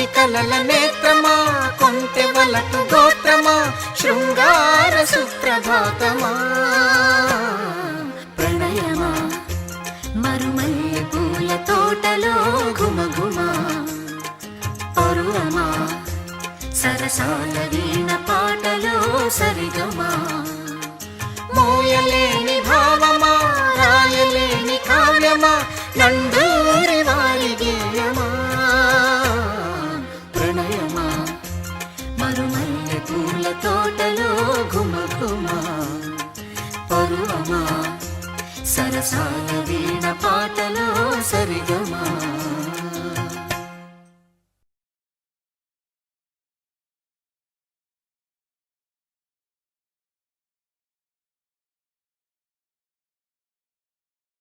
కోటి కలల నేత్రమా కొంటె వలపు గోత్రమా శృంగార సుప్రభాతమా ప్రణయమా మరుమల్లె పూల తోటలో ఘుమఘుమా పరువమా సరసాల వీణ పాటలో సరిగమా మోయలేని భావమా రాయలేని కావ్యమా నందూరి వారి గేయమా ప్రణయమా మరుమల్లె పూల తోటలో ఘుమఘుమా పరువమా సరసాల వీణ పాటలో సరిగమా